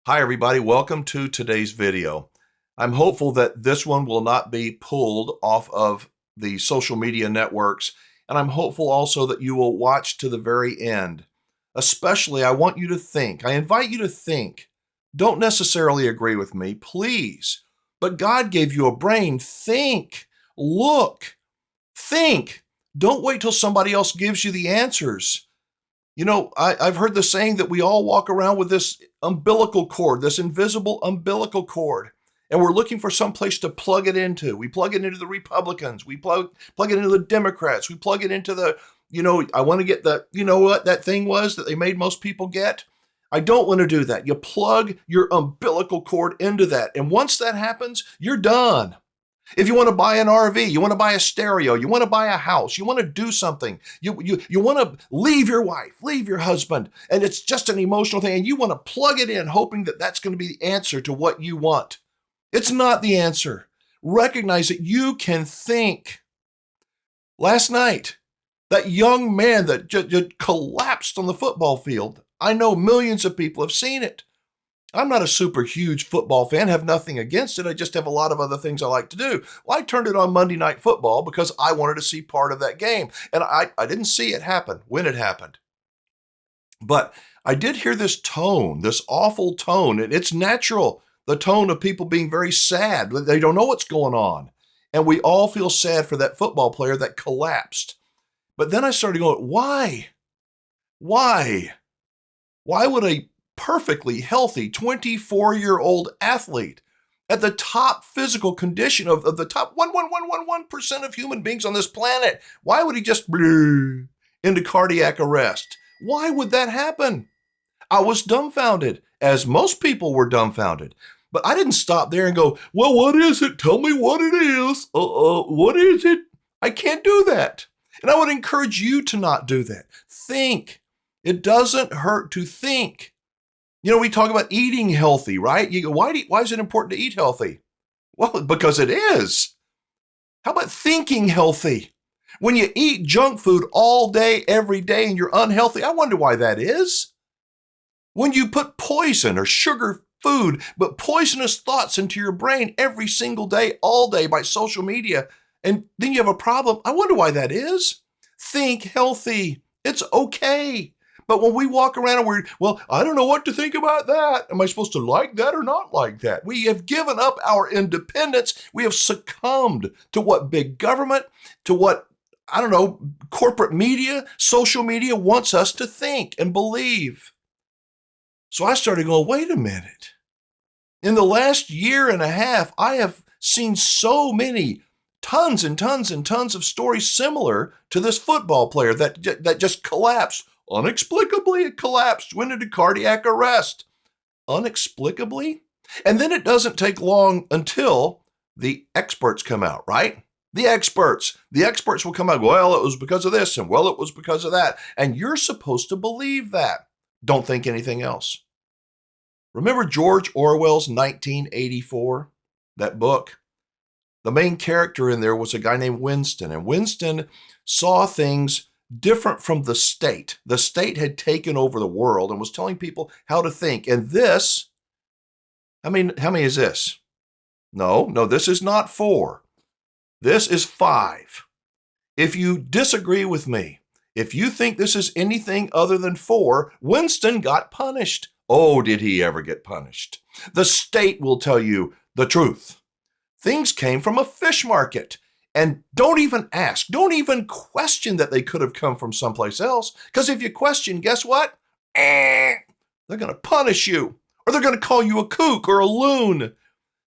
Hi everybody, welcome to today's video. I'm hopeful that this one will not be pulled off of the social media networks, and I'm hopeful also that you will watch to the very end. Especially, I want you to think. I invite you to think. Don't necessarily agree with me, please. But God gave you a brain. Think. Look. Think. Don't wait till somebody else gives you the answers. You know, I've heard the saying that we all walk around with this umbilical cord, this invisible umbilical cord, and we're looking for some place to plug it into. We plug it into the Republicans. We plug it into the Democrats. We plug it into the, I want to get the, what that thing was that they made most people get? I don't want to do that. You plug your umbilical cord into that. And once that happens, you're done. If you want to buy an RV, you want to buy a stereo, you want to buy a house, you want to do something, you want to leave your wife, leave your husband, and it's just an emotional thing, and you want to plug it in hoping that that's going to be the answer to what you want. It's not the answer. Recognize that you can think. Last night, that young man that just collapsed on the football field, I know millions of people have seen it. I'm not a super huge football fan, have nothing against it. I just have a lot of other things I like to do. Well, I turned it on Monday Night Football because I wanted to see part of that game. And I didn't see it happen when it happened. But I did hear this tone, this awful tone, and it's natural, the tone of people being very sad. They don't know what's going on. And we all feel sad for that football player that collapsed. But then I started going, why? Why? Why would a perfectly healthy 24-year-old athlete at the top physical condition of the top 1% of human beings on this planet, why would he just into cardiac arrest? Why would that happen? I was dumbfounded, as most people were dumbfounded. But I didn't stop there and go, well, what is it? Tell me what it is. What is it? I can't do that. And I would encourage you to not do that. Think. It doesn't hurt to think. We talk about eating healthy, right? You go, why is it important to eat healthy? Well, because it is. How about thinking healthy? When you eat junk food all day, every day, and you're unhealthy, I wonder why that is. When you put poison or sugar food, but poisonous thoughts into your brain every single day, all day by social media, and then you have a problem, I wonder why that is. Think healthy. It's okay. But when we walk around and I don't know what to think about that. Am I supposed to like that or not like that? We have given up our independence. We have succumbed to what big government, to what, corporate media, social media wants us to think and believe. So I started going, wait a minute. In the last year and a half, I have seen so many tons and tons and tons of stories similar to this football player that just collapsed. Unexplicably, it collapsed, went into cardiac arrest. Unexplicably? And then it doesn't take long until the experts come out, right? The experts will come out, well, it was because of this, and well, it was because of that. And you're supposed to believe that. Don't think anything else. Remember George Orwell's 1984, that book? The main character in there was a guy named Winston, and Winston saw things different from the state. The state had taken over the world and was telling people how to think. And this, how many is this? No, this is not 4. This is 5. If you disagree with me, if you think this is anything other than 4, Winston got punished. Oh, did he ever get punished? The state will tell you the truth. Things came from a fish market. And don't even ask, don't even question that they could have come from someplace else. Because if you question, guess what? They're going to punish you. Or they're going to call you a kook or a loon.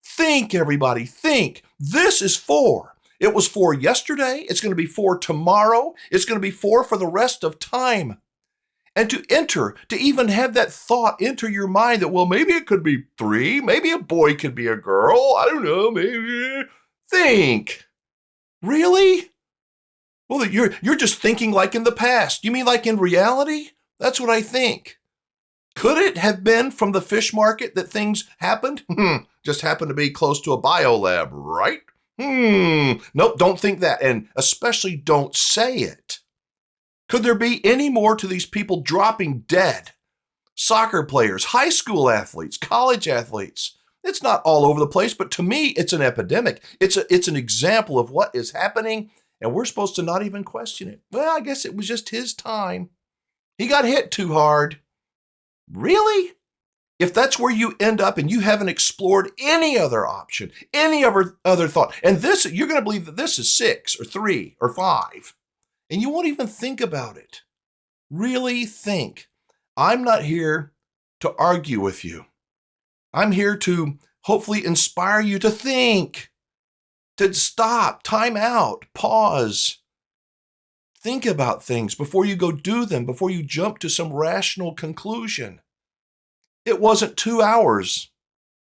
Think, everybody, think. This is 4. It was 4 yesterday. It's going to be 4 tomorrow. It's going to be 4 for the rest of time. And to even have that thought enter your mind that, well, maybe it could be 3. Maybe a boy could be a girl. I don't know, maybe. Think. Really? Well, you're just thinking like in the past. You mean like in reality? That's what I think. Could it have been from the fish market that things happened? Just happened to be close to a biolab, right? Nope, don't think that. And especially don't say it. Could there be any more to these people dropping dead soccer players, high school athletes, college athletes. It's not all over the place, but to me, it's an epidemic. It's an example of what is happening, and we're supposed to not even question it. Well, I guess it was just his time. He got hit too hard. Really? If that's where you end up and you haven't explored any other option, any other thought, and this, you're going to believe that this is 6 or 3 or 5, and you won't even think about it. Really think. I'm not here to argue with you. I'm here to hopefully inspire you to think, to stop, time out, pause. Think about things before you go do them, before you jump to some rational conclusion. It wasn't 2 hours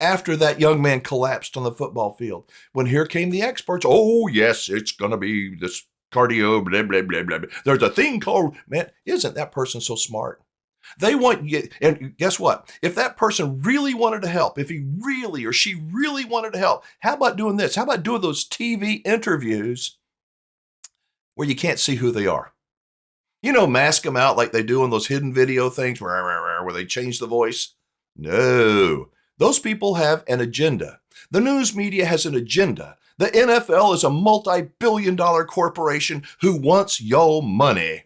after that young man collapsed on the football field when here came the experts. Oh, yes, it's going to be this cardio, blah, blah, blah, blah. There's a thing called, man, isn't that person so smart? They want you, and guess what? If that person really wanted to help, if he really or she really wanted to help, how about doing this? How about doing those TV interviews where you can't see who they are? You know, mask them out like they do in those hidden video things where they change the voice. No, those people have an agenda. The news media has an agenda. The NFL is a multi-billion-dollar corporation who wants your money.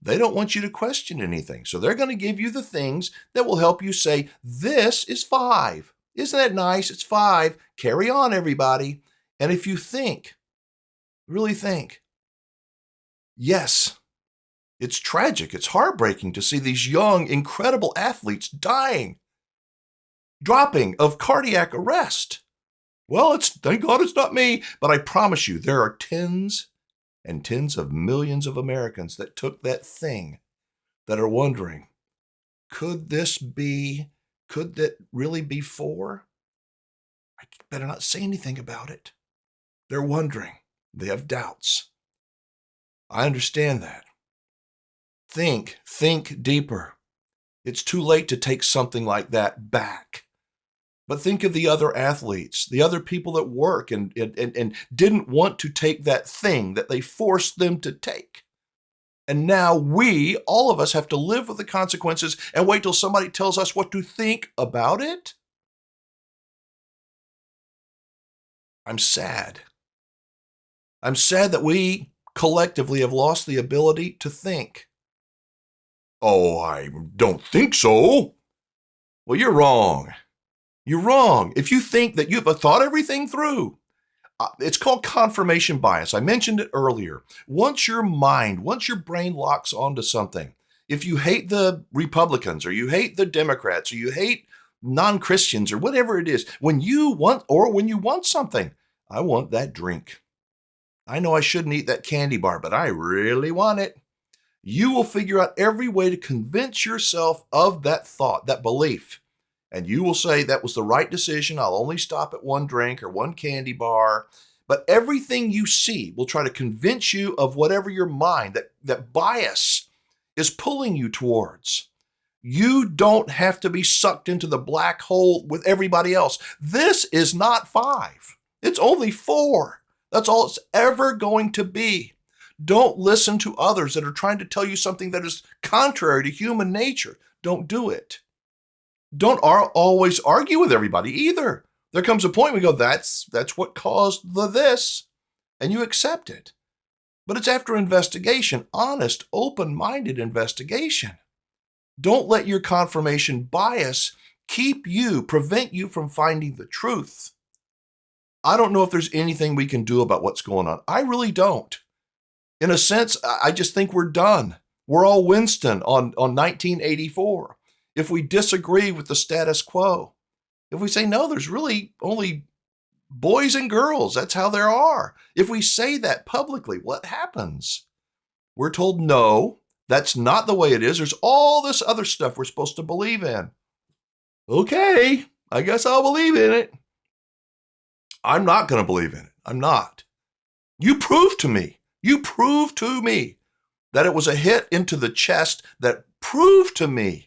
They don't want you to question anything. So they're going to give you the things that will help you say, this is 5. Isn't that nice? It's 5. Carry on, everybody. And if you think, really think, yes, it's tragic. It's heartbreaking to see these young, incredible athletes dying, dropping of cardiac arrest. Well, thank God it's not me, but I promise you there are tens and tens of millions of Americans that took that thing that are wondering, could that really be 4? I better not say anything about it. They're wondering. They have doubts. I understand that. Think deeper. It's too late to take something like that back. But think of the other athletes, the other people that work and didn't want to take that thing that they forced them to take. And now all of us have to live with the consequences and wait till somebody tells us what to think about it. I'm sad. I'm sad that we collectively have lost the ability to think. Oh, I don't think so. Well, you're wrong. You're wrong. If you think that you've thought everything through, it's called confirmation bias. I mentioned it earlier. Once your brain locks onto something, if you hate the Republicans or you hate the Democrats or you hate non-Christians or whatever it is, when you want something, I want that drink. I know I shouldn't eat that candy bar, but I really want it. You will figure out every way to convince yourself of that thought, that belief. And you will say that was the right decision. I'll only stop at one drink or one candy bar. But everything you see will try to convince you of whatever your mind, that bias is pulling you towards. You don't have to be sucked into the black hole with everybody else. This is not 5. It's only 4. That's all it's ever going to be. Don't listen to others that are trying to tell you something that is contrary to human nature. Don't do it. Don't always argue with everybody either. There comes a point where we go, that's what caused this, and you accept it. But it's after investigation, honest, open-minded investigation. Don't let your confirmation bias prevent you from finding the truth. I don't know if there's anything we can do about what's going on. I really don't. In a sense, I just think we're done. We're all Winston on 1984. If we disagree with the status quo, if we say, no, there's really only boys and girls, that's how there are. If we say that publicly, what happens? We're told, no, that's not the way it is. There's all this other stuff we're supposed to believe in. Okay, I guess I'll believe in it. I'm not going to believe in it. I'm not. You prove to me that it was a hit into the chest that proved to me.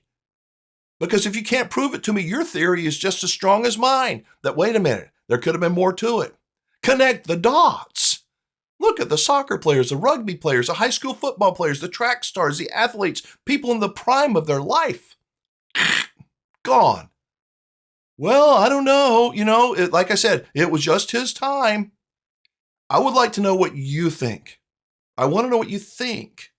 Because if you can't prove it to me, your theory is just as strong as mine. That, wait a minute, there could have been more to it. Connect the dots. Look at the soccer players, the rugby players, the high school football players, the track stars, the athletes, people in the prime of their life. Gone. Well, I don't know. Like I said, it was just his time. I would like to know what you think. I want to know what you think.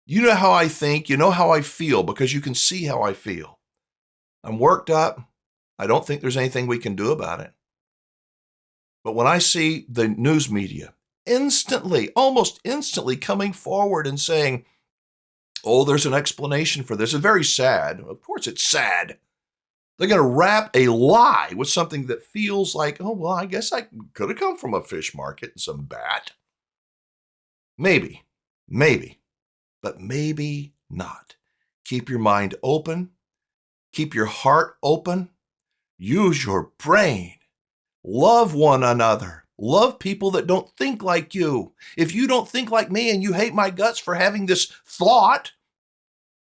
You know how I think. You know how I feel because you can see how I feel. I'm worked up. I don't think there's anything we can do about it. But when I see the news media instantly, almost instantly coming forward and saying, oh, there's an explanation for this, it's very sad. Of course it's sad. They're going to wrap a lie with something that feels like, oh, well, I guess I could have come from a fish market and some bat. Maybe, but maybe not. Keep your mind open. Keep your heart open. Use your brain. Love one another. Love people that don't think like you. If you don't think like me and you hate my guts for having this thought,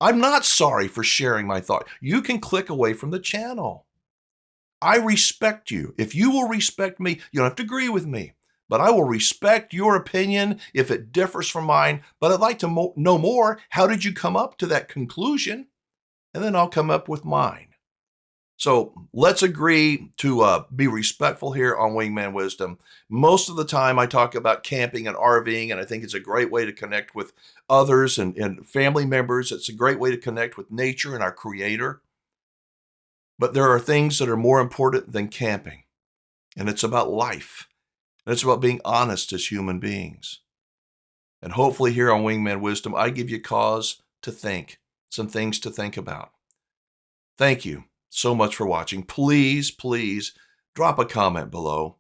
I'm not sorry for sharing my thought. You can click away from the channel. I respect you. If you will respect me, you don't have to agree with me, but I will respect your opinion if it differs from mine. But I'd like to know more. How did you come up to that conclusion? And then I'll come up with mine. So let's agree to be respectful here on Wingman Wisdom. Most of the time I talk about camping and RVing, and I think it's a great way to connect with others and family members. It's a great way to connect with nature and our Creator. But there are things that are more important than camping, and it's about life. And it's about being honest as human beings. And hopefully here on Wingman Wisdom, I give you cause to think, some things to think about. Thank you so much for watching. Please drop a comment below.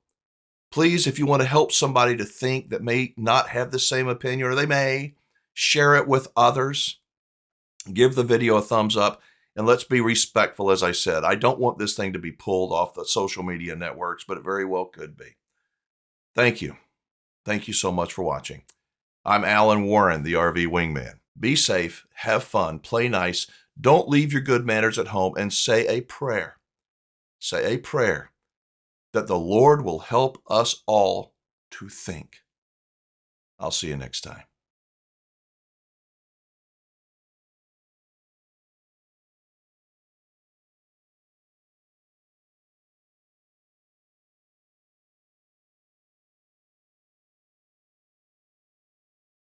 Please, if you want to help somebody to think that may not have the same opinion, or they may, share it with others. Give the video a thumbs up, and let's be respectful. As I said, I don't want this thing to be pulled off the social media networks, but it very well could be. Thank you. Thank you so much for watching. I'm Alan Warren, the RV Wingman. Be safe, have fun, play nice. Don't leave your good manners at home, and say a prayer. Say a prayer that the Lord will help us all to think. I'll see you next time.